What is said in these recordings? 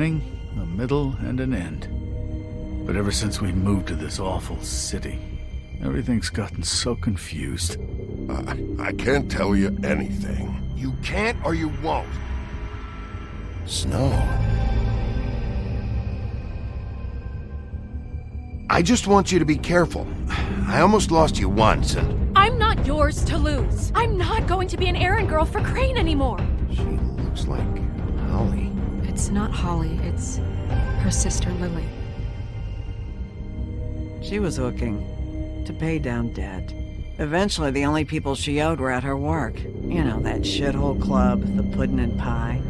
beginning, a middle, and an end. But ever since we moved to this awful city, everything's gotten so confused. I can't tell you anything. You can't or you won't. Snow. I just want you to be careful. I almost lost you once, and... I'm not yours to lose. I'm not going to be an errand girl for Crane anymore. She looks like Holly. It's not Holly, it's her sister Lily. She was looking to pay down debt. Eventually, the only people she owed were at her work. You know, that shithole club, the Puddin' and Pie.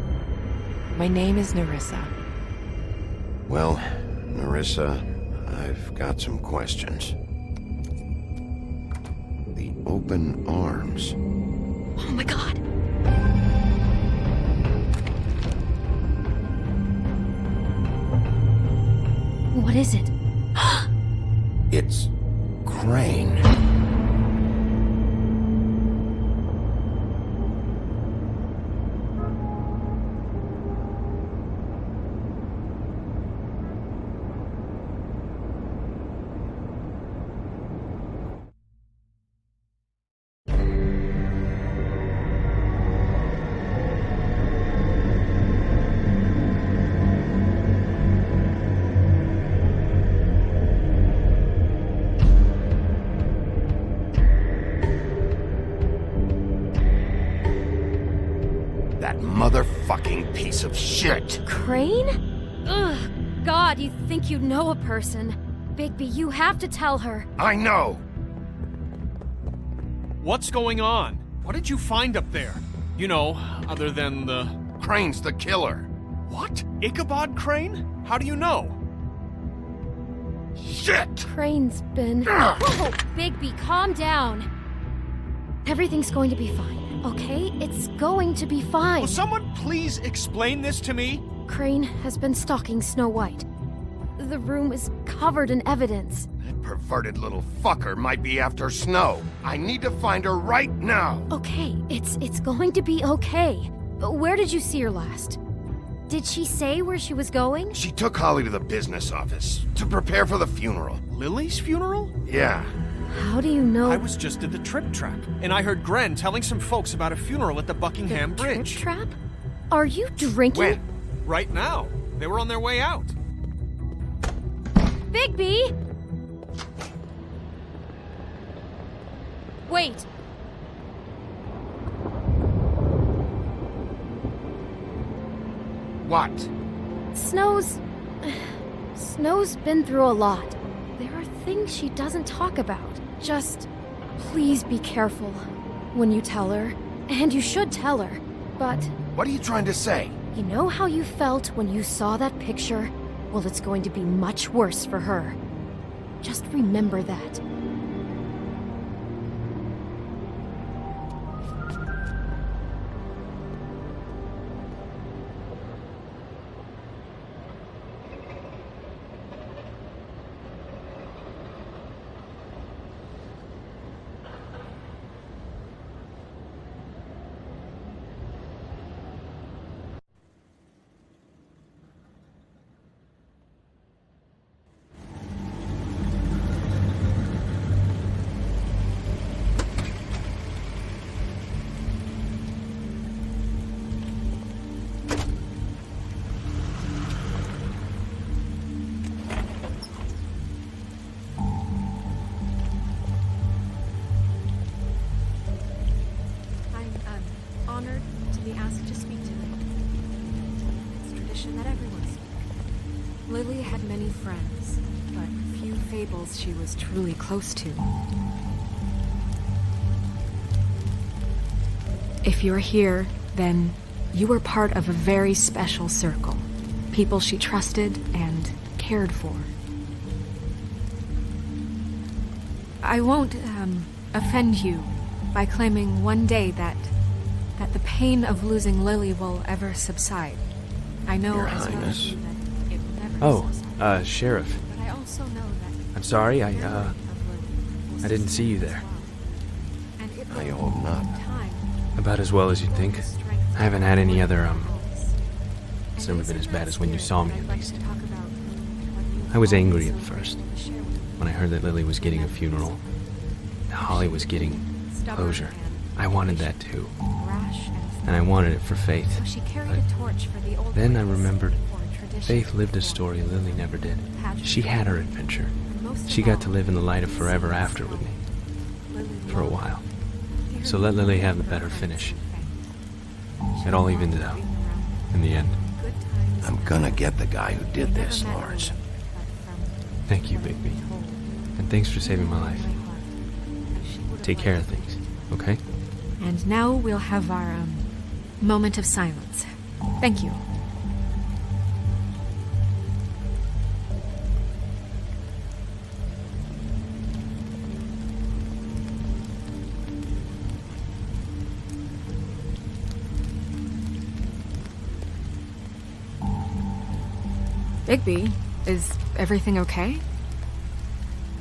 My name is Nerissa. Well, Nerissa, I've got some questions. The open arms. Oh my god. What is it? It's Crane. That motherfucking piece of shit! Crane? Ugh. God, you think you know a person. Bigby, you have to tell her. I know! What's going on? What did you find up there? You know, other than the... Crane's the killer. What? Ichabod Crane? How do you know? Shit! Crane's been... Whoa! Bigby, calm down. Everything's going to be fine, okay? It's going to be fine. Will someone please explain this to me? Crane has been stalking Snow White. The room is covered in evidence. That perverted little fucker might be after Snow. I need to find her right now. Okay, it's going to be okay. Where did you see her last? Did she say where she was going? She took Holly to the business office to prepare for the funeral. Lily's funeral? Yeah. How do you know? I was just at the Trip Trap, and I heard Gren telling some folks about a funeral at the Buckingham the Bridge. Trip Trap? Are you drinking? When? Right now. They were on their way out. Bigby! Wait. What? Snow's been through a lot. There are things she doesn't talk about. Just please be careful when you tell her. And you should tell her. But What are you trying to say? you know how you felt when you saw that picture? Well, it's going to be much worse for her. Just remember that. Honored to be asked to speak to you. It's tradition that everyone speak. Lily had many friends, but few fables she was truly close to. If you're here, then you were part of a very special circle. People she trusted and cared for. I won't, offend you by claiming one day that the pain of losing Lily will ever subside. I know Your as well as Highness. you that it will never Oh, subside. Sheriff. But I also know that I'm sorry, I I didn't see you there. I hope not. About as well as you'd think. I haven't had any other, It's never been as bad as when you saw me, at least. I was angry at first, when I heard that Lily was getting a funeral. Holly was getting closure. I wanted that too. And I wanted it for Faith. But then I remembered Faith lived a story Lily never did. She had her adventure. She got to live in the light of forever after with me. For a while. So let Lily have the better finish. It all evened it out. In the end. I'm gonna get the guy who did this, Lawrence. Thank you, Bigby. And thanks for saving my life. Take care of things, okay? And now we'll have our, moment of silence. Thank you. Bigby, is everything okay?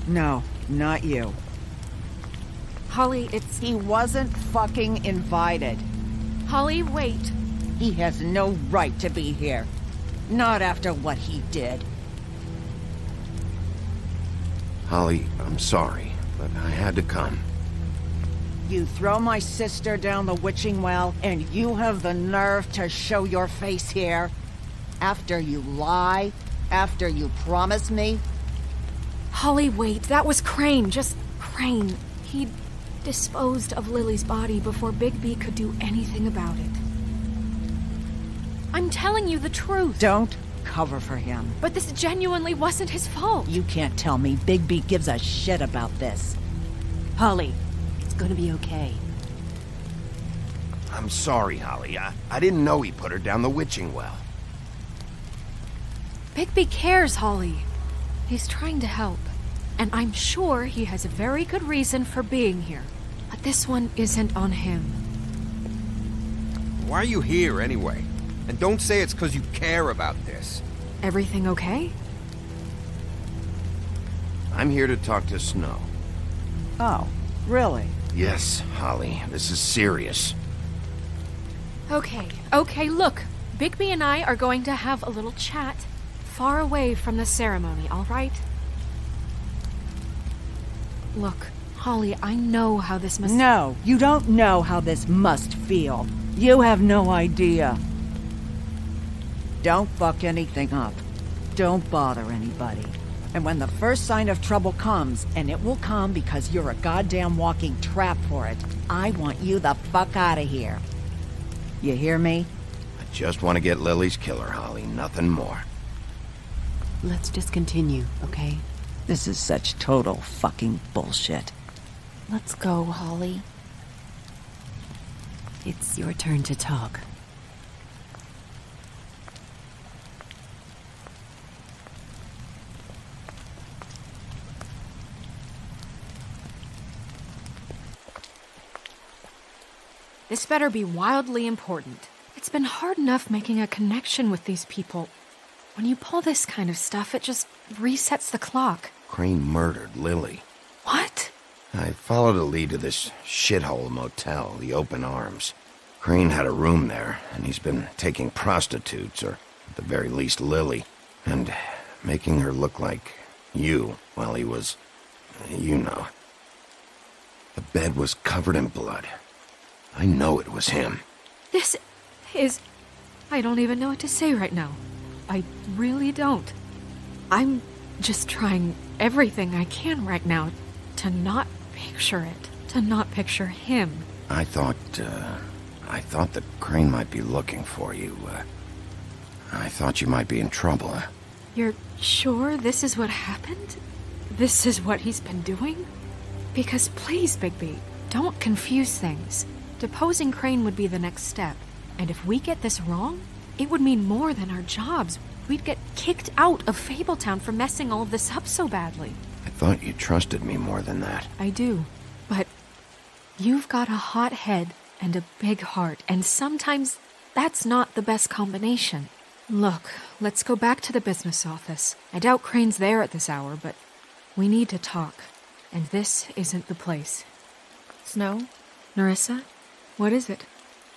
No, not you. Holly, He wasn't fucking invited. Holly, wait. He has no right to be here. Not after what he did. Holly, I'm sorry, but I had to come. You throw my sister down the witching well, and you have the nerve to show your face here? After you lie? After you promise me? Holly, wait. That was Crane. Just Crane. He disposed of Lily's body before Bigby could do anything about it. I'm telling you the truth. Don't cover for him. But this genuinely wasn't his fault. You can't tell me Bigby gives a shit about this. Holly, it's gonna be okay. I'm sorry, Holly. I didn't know he put her down the witching well. Bigby cares, Holly. He's trying to help. And I'm sure he has a very good reason for being here. But this one isn't on him. Why are you here, anyway? And don't say it's because you care about this. Everything okay? I'm here to talk to Snow. Oh, really? Yes, Holly, this is serious. Okay, look. Bigby and I are going to have a little chat far away from the ceremony, all right? Look, Holly, I know how this must... No, you don't know how this must feel. You have no idea. Don't fuck anything up. Don't bother anybody. And when the first sign of trouble comes, and it will come because you're a goddamn walking trap for it, I want you the fuck out of here. You hear me? I just want to get Lily's killer, Holly, nothing more. Let's just continue, okay? This is such total fucking bullshit. Let's go, Holly. It's your turn to talk. This better be wildly important. It's been hard enough making a connection with these people. When you pull this kind of stuff, it just resets the clock. Crane murdered Lily. What? I followed a lead to this shithole motel, the Open Arms. Crane had a room there, and he's been taking prostitutes, or at the very least Lily, and making her look like you while he was, you know. The bed was covered in blood. I know it was him. This is... I don't even know what to say right now. I really don't. I'm just trying everything I can right now to not picture it, to not picture him. I thought that Crane might be looking for you. I thought you might be in trouble. You're sure this is what happened? This is what he's been doing? Because please, Bigby, don't confuse things. Deposing Crane would be the next step. And if we get this wrong, it would mean more than our jobs. We'd get kicked out of Fabletown for messing all of this up so badly. I thought you trusted me more than that. I do. But you've got a hot head and a big heart, and sometimes that's not the best combination. Look, let's go back to the business office. I doubt Crane's there at this hour, but we need to talk. And this isn't the place. Snow? Nerissa? What is it?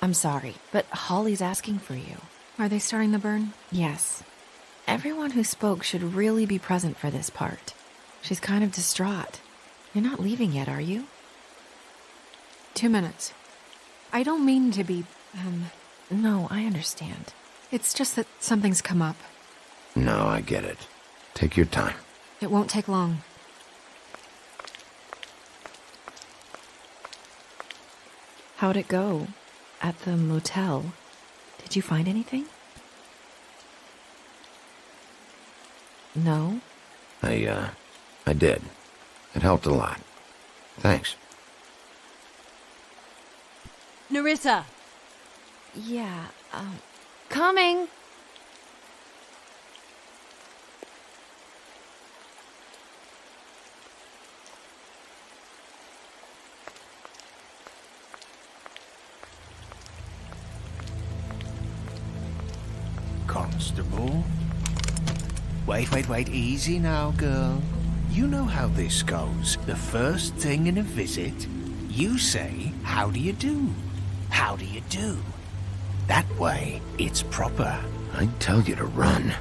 I'm sorry, but Holly's asking for you. Are they starting the burn? Yes. Everyone who spoke should really be present for this part. She's kind of distraught. You're not leaving yet, are you? 2 minutes. I don't mean to be, No, I understand. It's just that something's come up. No, I get it. Take your time. It won't take long. How'd it go? At the motel? Did you find anything? No? I did. It helped a lot. Thanks. Nerissa! Yeah, coming! Constable? Wait, easy now, girl. You know how this goes. The first thing in a visit, you say, "How do you do? How do you do?" That way, it's proper. I'd tell you to run,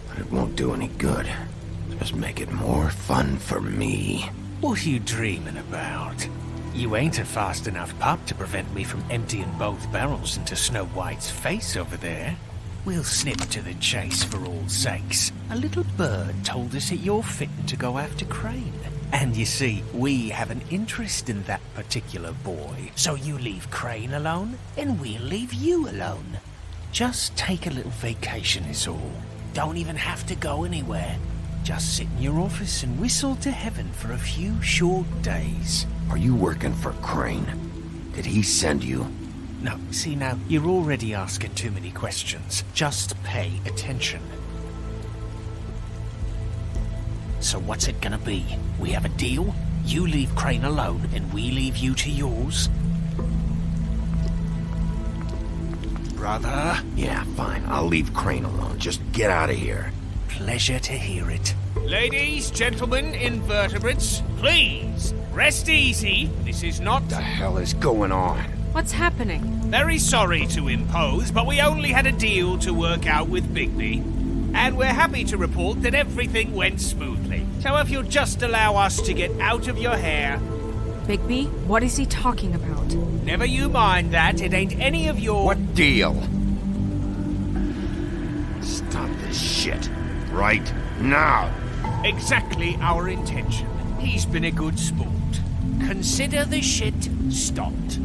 but it won't do any good. Just make it more fun for me. What are you dreaming about? You ain't a fast enough pup to prevent me from emptying both barrels into Snow White's face over there. We'll snip to the chase for all sakes. A little bird told us that you're fitting to go after Crane. And you see, we have an interest in that particular boy. So you leave Crane alone, and we'll leave you alone. Just take a little vacation is all. Don't even have to go anywhere. Just sit in your office and whistle to heaven for a few short days. Are you working for Crane? Did he send you? No, see now, you're already asking too many questions. Just pay attention. So what's it gonna be? We have a deal? You leave Crane alone and we leave you to yours? Brother? Yeah, fine. I'll leave Crane alone. Just get out of here. Pleasure to hear it. Ladies, gentlemen, invertebrates, please, rest easy. This is not... What the hell is going on? What's happening? Very sorry to impose, but we only had a deal to work out with Bigby. And we're happy to report that everything went smoothly. So if you'll just allow us to get out of your hair... Bigby, what is he talking about? Never you mind that, it ain't any of your... What deal? Stop this shit. Right now. Exactly our intention. He's been a good sport. Consider the shit stopped.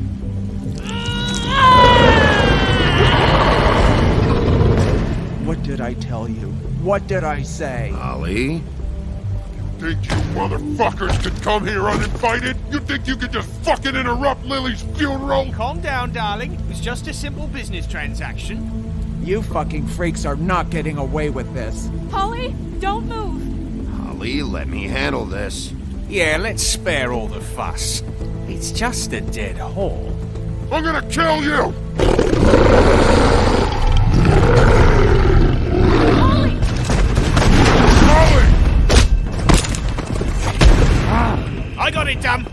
What did I tell you? What did I say? Ollie? Think you motherfuckers could come here uninvited? You think you could just fucking interrupt Lily's funeral? Calm down, darling. It was just a simple business transaction. You fucking freaks are not getting away with this. Polly, don't move! Ollie, let me handle this. Yeah, let's spare all the fuss. It's just a dead hole. I'm gonna kill you! Polly! I got it, damn!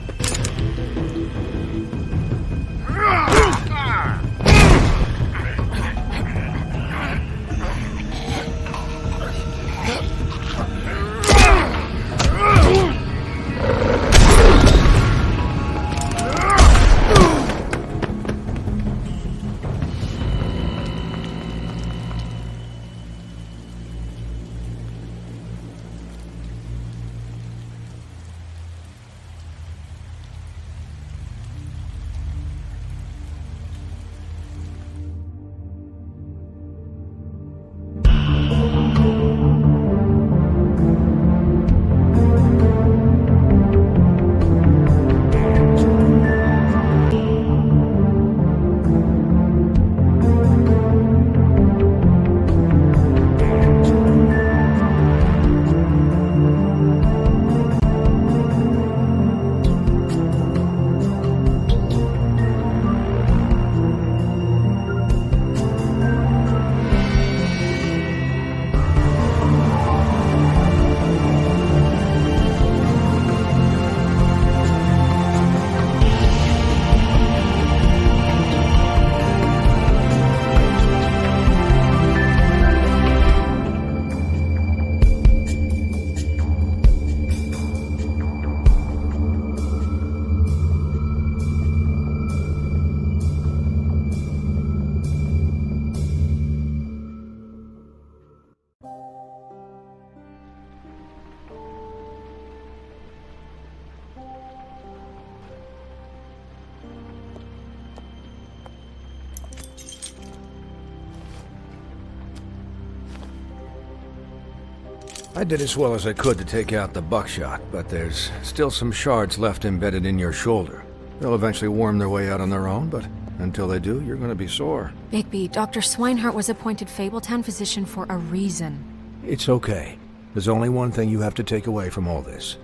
I did as well as I could to take out the buckshot, but there's still some shards left embedded in your shoulder. They'll eventually worm their way out on their own, but until they do, you're gonna be sore. Bigby, Dr. Swinehart was appointed Fabletown physician for a reason. It's okay. There's only one thing you have to take away from all this.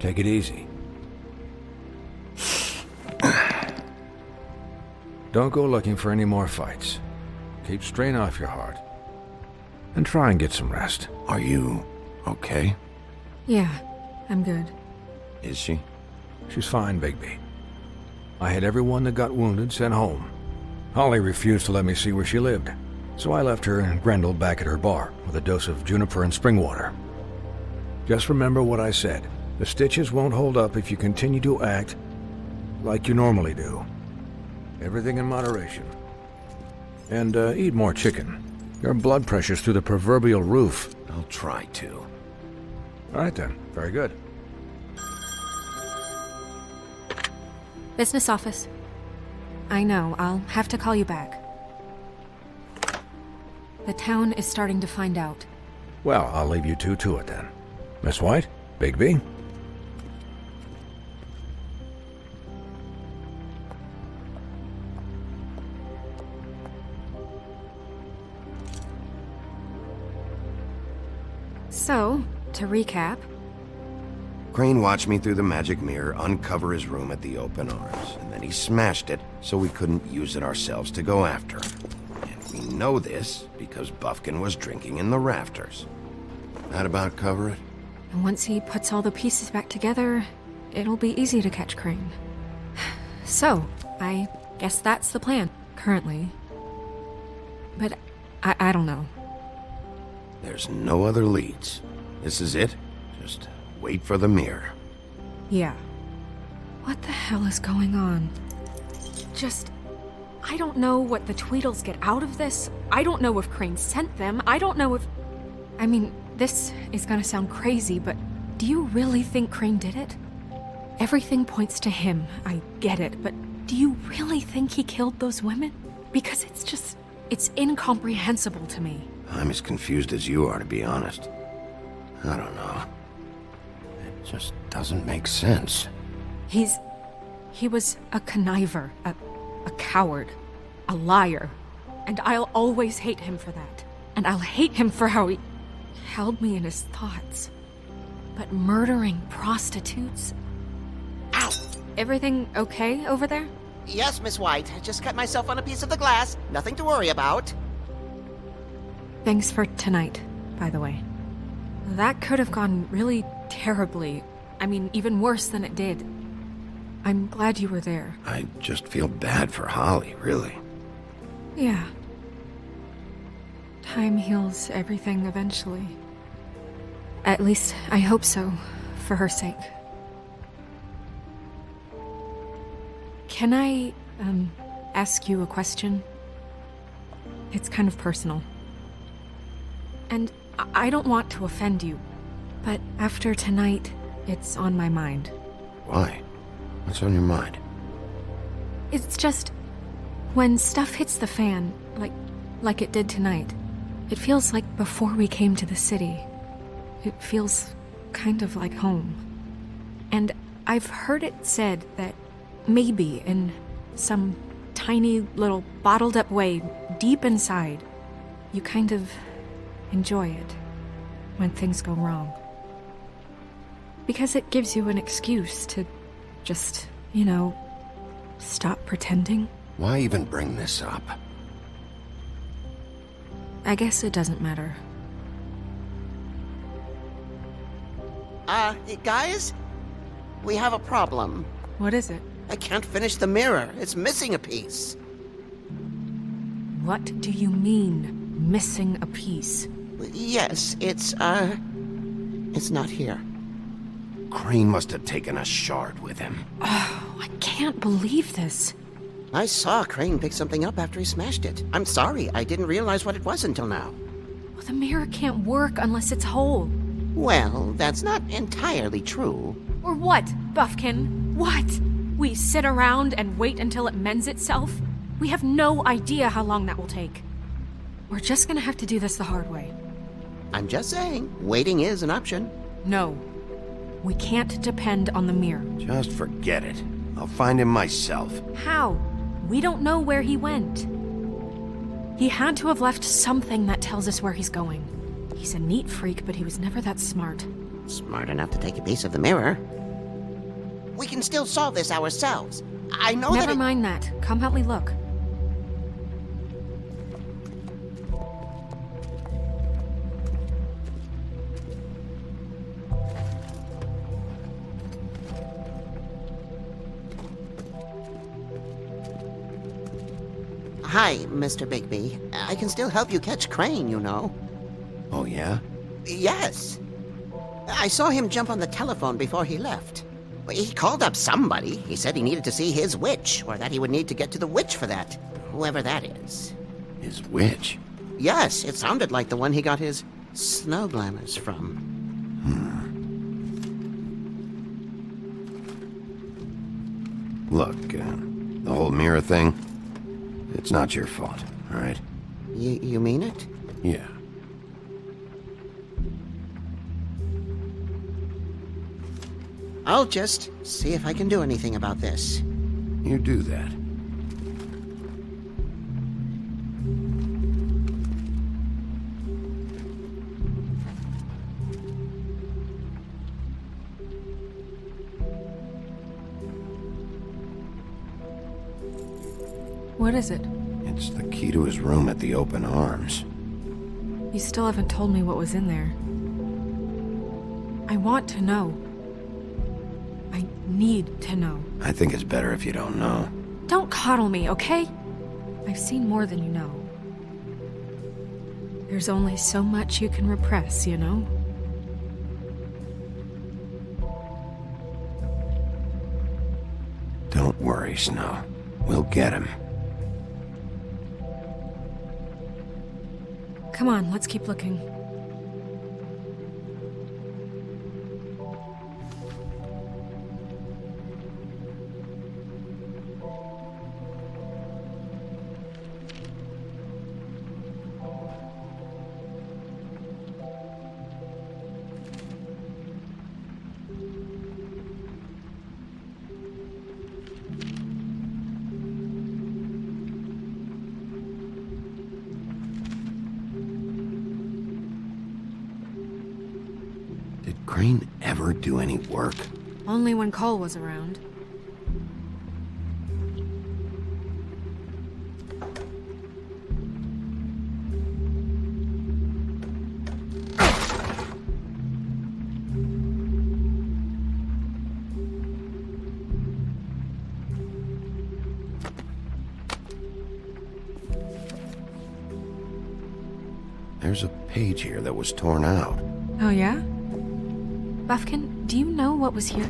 Take it easy. Don't go looking for any more fights. Keep strain off your heart. And try and get some rest. Are you okay? Yeah, I'm good. Is she? She's fine, Bigby. I had everyone that got wounded sent home. Holly refused to let me see where she lived, so I left her and Grendel back at her bar with a dose of juniper and spring water. Just remember what I said. The stitches won't hold up if you continue to act like you normally do. Everything in moderation. And eat more chicken. Your blood pressure's through the proverbial roof. I'll try to. All right then. Very good. Business office. I know, I'll have to call you back. The town is starting to find out. Well, I'll leave you two to it then. Miss White? Bigby? So, to recap... Crane watched me through the magic mirror uncover his room at the open arms, and then he smashed it so we couldn't use it ourselves to go after him. And we know this because Buffkin was drinking in the rafters. That about cover it? And once he puts all the pieces back together, it'll be easy to catch Crane. So, I guess that's the plan, currently. But I don't know. There's no other leads. This is it. Just wait for the mirror. Yeah. What the hell is going on? I don't know what the Tweedles get out of this. I don't know if Crane sent them. I don't know if... I mean, this is gonna sound crazy, but do you really think Crane did it? Everything points to him, I get it, but do you really think he killed those women? Because it's incomprehensible to me. I'm as confused as you are, to be honest. I don't know. It just doesn't make sense. He was a conniver, a coward, a liar, and I'll always hate him for that. And I'll hate him for how he held me in his thoughts. But murdering prostitutes? Ow! Everything okay over there? Yes, Miss White. I just cut myself on a piece of the glass. Nothing to worry about. Thanks for tonight, by the way. That could have gone really terribly. I mean, even worse than it did. I'm glad you were there. I just feel bad for Holly, really. Yeah. Time heals everything eventually. At least, I hope so, for her sake. Can I, ask you a question? It's kind of personal. And I don't want to offend you, but after tonight, it's on my mind. Why? What's on your mind? It's just... when stuff hits the fan, like it did tonight, it feels like before we came to the city. It feels kind of like home. And I've heard it said that maybe in some tiny little bottled up way deep inside, you kind of enjoy it when things go wrong. Because it gives you an excuse to just, stop pretending. Why even bring this up? I guess it doesn't matter. Guys? We have a problem. What is it? I can't finish the mirror. It's missing a piece. What do you mean, missing a piece? Yes, it's not here. Crane must have taken a shard with him. Oh, I can't believe this. I saw Crane pick something up after he smashed it. I'm sorry, I didn't realize what it was until now. Well, the mirror can't work unless it's whole. Well, that's not entirely true. Or what, Buffkin? What? We sit around and wait until it mends itself? We have no idea how long that will take. We're just gonna have to do this the hard way. I'm just saying, waiting is an option. No. We can't depend on the mirror. Just forget it. I'll find him myself. How? We don't know where he went. He had to have left something that tells us where he's going. He's a neat freak, but he was never that smart. Smart enough to take a piece of the mirror. We can still solve this ourselves. I know that. Never mind that. Come help me look. Hi, Mr. Bigby. I can still help you catch Crane, you know. Oh, yeah? Yes. I saw him jump on the telephone before he left. He called up somebody. He said he needed to see his witch, or that he would need to get to the witch for that. Whoever that is. His witch? Yes, it sounded like the one he got his snow glamours from. Look, the whole mirror thing, it's not your fault, all right? You mean it? Yeah. I'll just see if I can do anything about this. You do that. What is it? It's the key to his room at the Open Arms. You still haven't told me what was in there. I want to know. I need to know. I think it's better if you don't know. Don't coddle me, okay? I've seen more than you know. There's only so much you can repress, you know? Don't worry, Snow. We'll get him. Come on, let's keep looking. Did Crane ever do any work? Only when Cole was around. There's a page here that was torn out. Oh, yeah? Buffkin, do you know what was here?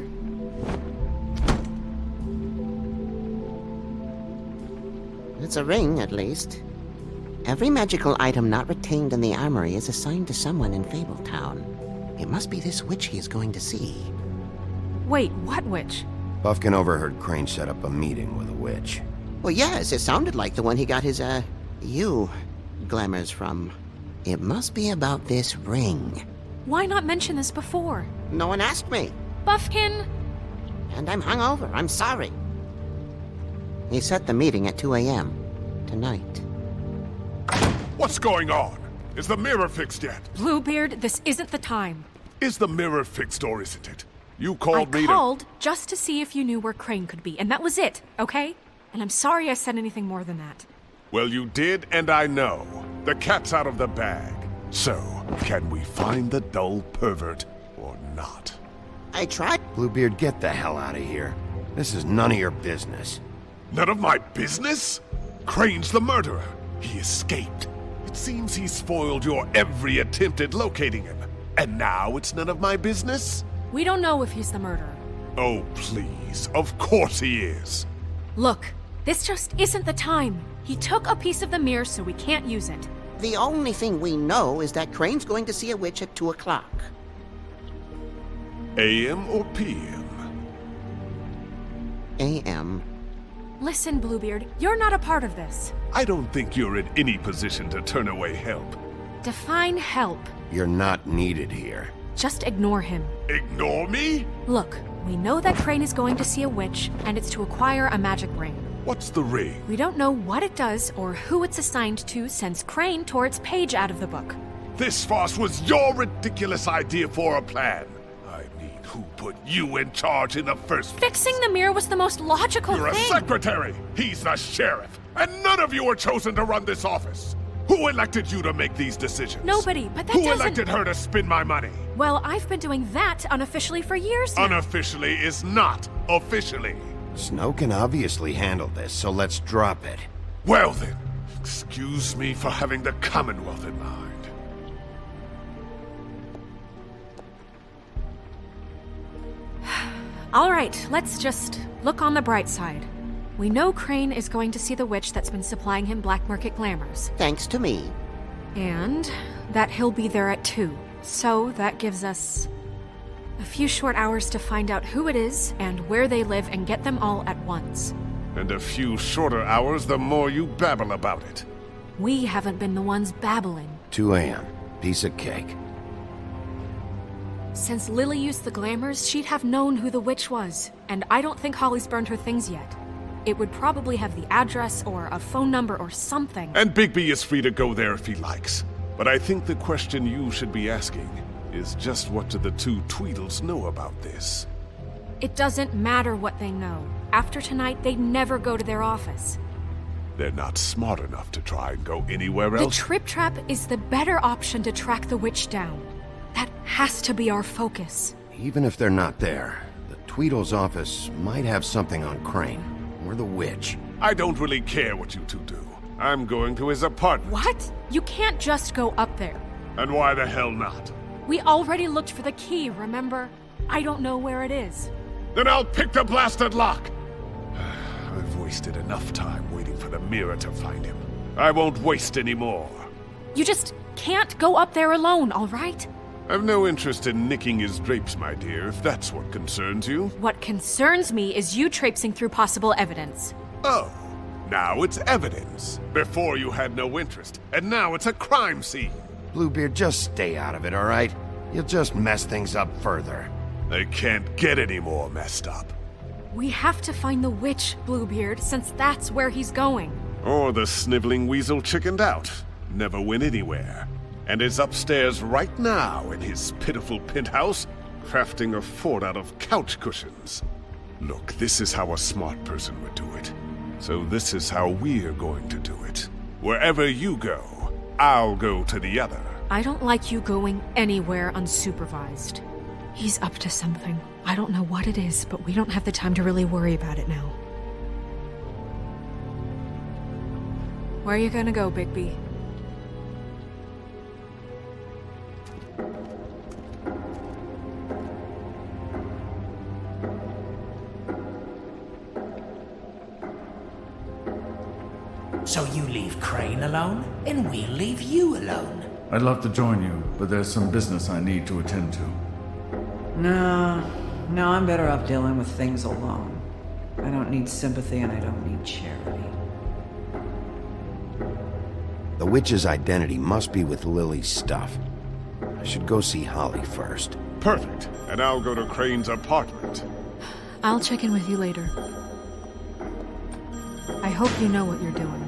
It's a ring, at least. Every magical item not retained in the armory is assigned to someone in Fabletown. It must be this witch he is going to see. Wait, what witch? Buffkin overheard Crane set up a meeting with a witch. Well, yes, it sounded like the one he got his, glamours from. It must be about this ring. Why not mention this before? No one asked me. Buffkin! And I'm hungover. I'm sorry. He set the meeting at 2 a.m. tonight. What's going on? Is the mirror fixed yet? Bluebeard, this isn't the time. Is the mirror fixed or isn't it? You called me I called just to see if you knew where Crane could be, and that was it, okay? And I'm sorry I said anything more than that. Well, you did, and I know. The cat's out of the bag. So, can we find the dull pervert or not? I tried. Bluebeard, get the hell out of here. This is none of your business. None of my business? Crane's the murderer. He escaped. It seems he spoiled your every attempt at locating him. And now it's none of my business? We don't know if he's the murderer. Oh, please. Of course he is. Look, this just isn't the time. He took a piece of the mirror, so we can't use it. The only thing we know is that Crane's going to see a witch at 2 o'clock. AM or PM? AM. Listen, Bluebeard, you're not a part of this. I don't think you're in any position to turn away help. Define help. You're not needed here. Just ignore him. Ignore me? Look, we know that Crane is going to see a witch, and it's to acquire a magic ring. What's the ring? We don't know what it does or who it's assigned to since Crane tore its page out of the book. This farce was your ridiculous idea for a plan. I mean, who put you in charge in the first place? Fixing the mirror was the most logical You're thing. a secretary. He's the sheriff. And none of you were chosen to run this office. Who elected you to make these decisions? Nobody, but that Who doesn't... elected her to spend my money? Well, I've been doing that unofficially for years now. Unofficially is not officially. Snow can obviously handle this, so let's drop it. Well then, excuse me for having the Commonwealth in mind. All right, let's just look on the bright side. We know Crane is going to see the witch that's been supplying him black market glamours. Thanks to me. And that he'll be there at 2. So that gives us a few short hours to find out who it is and where they live and get them all at once. And a few shorter hours the more you babble about it. We haven't been the ones babbling. 2 a.m. Piece of cake. Since Lily used the glamours, she'd have known who the witch was. And I don't think Holly's burned her things yet. It would probably have the address or a phone number or something. And Bigby is free to go there if he likes. But I think the question you should be asking is just what do the 2 Tweedles know about this? It doesn't matter what they know. After tonight, they'd never go to their office. They're not smart enough to try and go anywhere else. The Trip Trap is the better option to track the witch down. That has to be our focus. Even if they're not there, the Tweedle's office might have something on Crane. Or the witch. I don't really care what you 2 do. I'm going to his apartment. What? You can't just go up there. And why the hell not? We already looked for the key, remember? I don't know where it is. Then I'll pick the blasted lock! I've wasted enough time waiting for the mirror to find him. I won't waste any more. You just can't go up there alone, all right? I've no interest in nicking his drapes, my dear, if that's what concerns you. What concerns me is you traipsing through possible evidence. Oh, now it's evidence. Before you had no interest, and now it's a crime scene. Bluebeard, just stay out of it, all right? You'll just mess things up further. They can't get any more messed up. We have to find the witch, Bluebeard, since that's where he's going. Or the sniveling weasel chickened out. Never went anywhere. And is upstairs right now in his pitiful penthouse, crafting a fort out of couch cushions. Look, this is how a smart person would do it. So this is how we're going to do it. Wherever you go, I'll go to the other. I don't like you going anywhere unsupervised. He's up to something. I don't know what it is, but we don't have the time to really worry about it now. Where are you gonna go, Bigby? So you leave Crane alone, and we'll leave you alone. I'd love to join you, but there's some business I need to attend to. No, I'm better off dealing with things alone. I don't need sympathy and I don't need charity. The witch's identity must be with Lily's stuff. I should go see Holly first. Perfect. And I'll go to Crane's apartment. I'll check in with you later. I hope you know what you're doing.